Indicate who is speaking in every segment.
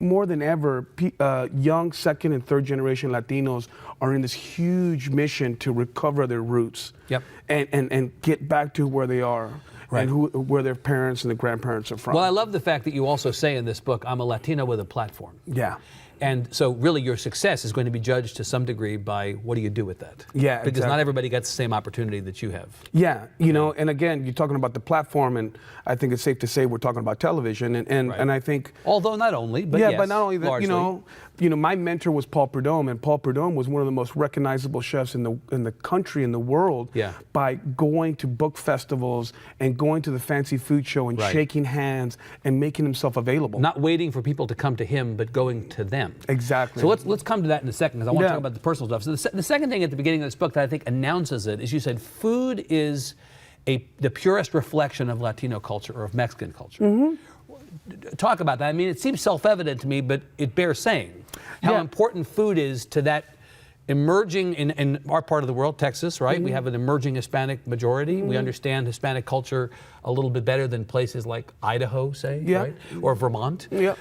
Speaker 1: more than ever, young second and third generation Latinos are in this huge mission to recover their roots.
Speaker 2: Yep.
Speaker 1: And get back to where they are.
Speaker 2: Right.
Speaker 1: And where their parents and their grandparents are from.
Speaker 2: Well, I love the fact that you also say in this book, I'm a Latino with a platform.
Speaker 1: Yeah.
Speaker 2: And so really your success is going to be judged to some degree by what do you do with that?
Speaker 1: Yeah,
Speaker 2: Because
Speaker 1: exactly.
Speaker 2: not everybody gets the same opportunity that you have.
Speaker 1: Yeah, you know, and again, you're talking about the platform, and I think it's safe to say we're talking about television, and
Speaker 2: Right.
Speaker 1: and I think.
Speaker 2: Although not only, but
Speaker 1: Yeah,
Speaker 2: yes,
Speaker 1: but not only that,
Speaker 2: largely.
Speaker 1: you know, my mentor was Paul Prudhomme, and Paul Prudhomme was one of the most recognizable chefs in the country, in the world,
Speaker 2: Yeah.
Speaker 1: by going to book festivals and going to the fancy food show and
Speaker 2: Right.
Speaker 1: shaking hands and making himself available.
Speaker 2: Not waiting for people to come to him, but going to them.
Speaker 1: Exactly.
Speaker 2: So let's come to that in a second, because I want to
Speaker 1: Yeah.
Speaker 2: talk about the personal stuff. So the second thing at the beginning of this book that I think announces it is you said food is the purest reflection of Latino culture or of Mexican culture.
Speaker 1: Mm-hmm.
Speaker 2: Talk about that. I mean, it seems self-evident to me, but it bears saying how
Speaker 1: Yeah.
Speaker 2: important food is to that emerging in our part of the world, Texas, right?
Speaker 1: Mm-hmm.
Speaker 2: We have an emerging Hispanic majority. We understand Hispanic culture a little bit better than places like Idaho, say,
Speaker 1: Yeah.
Speaker 2: right? Or Vermont.
Speaker 1: Yeah.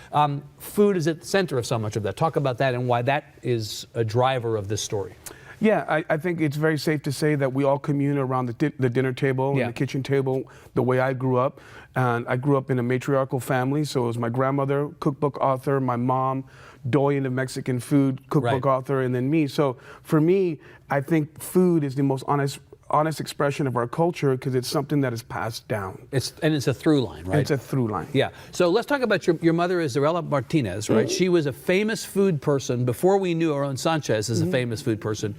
Speaker 2: Food is at the center of so much of that. Talk about that and why that is a driver of this story.
Speaker 1: Yeah, I think it's very safe to say that we all commune around the dinner table
Speaker 2: Yeah.
Speaker 1: and the kitchen table the way I grew up. And I grew up in a matriarchal family, so it was my grandmother, cookbook author, my mom, doyen of Mexican food, cookbook
Speaker 2: Right.
Speaker 1: author, and then me. So for me, I think food is the most honest expression of our culture because it's something that is passed down.
Speaker 2: It's a through line, right?
Speaker 1: It's a through line.
Speaker 2: Yeah. So let's talk about your mother, Isabella Martinez, right? She was a famous food person before we knew Aaron Sanchez as a famous food person.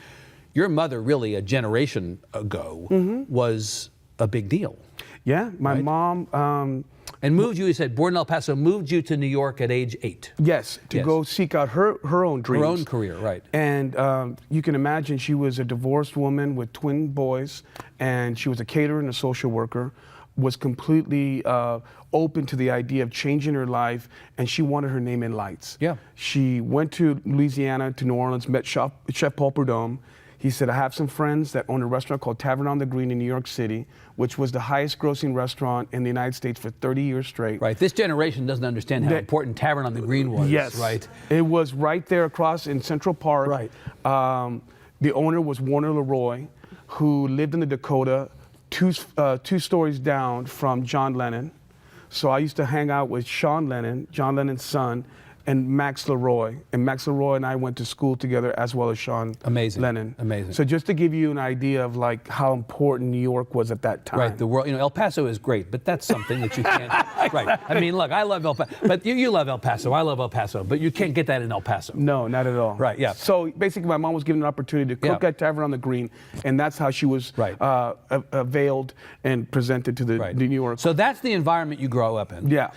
Speaker 2: Your mother, really, a generation ago, was a big deal.
Speaker 1: Yeah, my mom.
Speaker 2: And moved you, you said, born in El Paso, moved you to New York at age 8.
Speaker 1: Yes, to
Speaker 2: Yes.
Speaker 1: go seek out her own dreams.
Speaker 2: Her own career, right.
Speaker 1: And you can imagine she was a divorced woman with twin boys, and she was a caterer and a social worker, was completely open to the idea of changing her life, and she wanted her name in lights.
Speaker 2: Yeah.
Speaker 1: She went to Louisiana, to New Orleans, met Chef Paul Prudhomme. He said, I have some friends that own a restaurant called Tavern on the Green in New York City, which was the highest grossing restaurant in the United States for 30 years straight.
Speaker 2: Right. This generation doesn't understand how important Tavern on the Green was.
Speaker 1: Yes.
Speaker 2: Right.
Speaker 1: It was right there across in Central Park.
Speaker 2: Right.
Speaker 1: The owner was Warner Leroy, who lived in the Dakota, two stories down from John Lennon. So I used to hang out with Sean Lennon, John Lennon's son, and Max Leroy. And Max Leroy and I went to school together as well as Sean
Speaker 2: Amazing.
Speaker 1: Lennon.
Speaker 2: Amazing.
Speaker 1: So just to give you an idea of like how important New York was at that time.
Speaker 2: Right, the world, El Paso is great, but that's something that you can't, right. I mean, look, I love El Paso, but you love El Paso, I love El Paso, but you can't get that in El Paso.
Speaker 1: No, not at all.
Speaker 2: Right, yeah.
Speaker 1: So basically, my mom was given an opportunity to cook
Speaker 2: Yeah.
Speaker 1: at Tavern on the Green, and that's how she was
Speaker 2: Right.
Speaker 1: veiled and presented to the
Speaker 2: Right.
Speaker 1: New York.
Speaker 2: So that's the environment you grow up in.
Speaker 1: Yeah.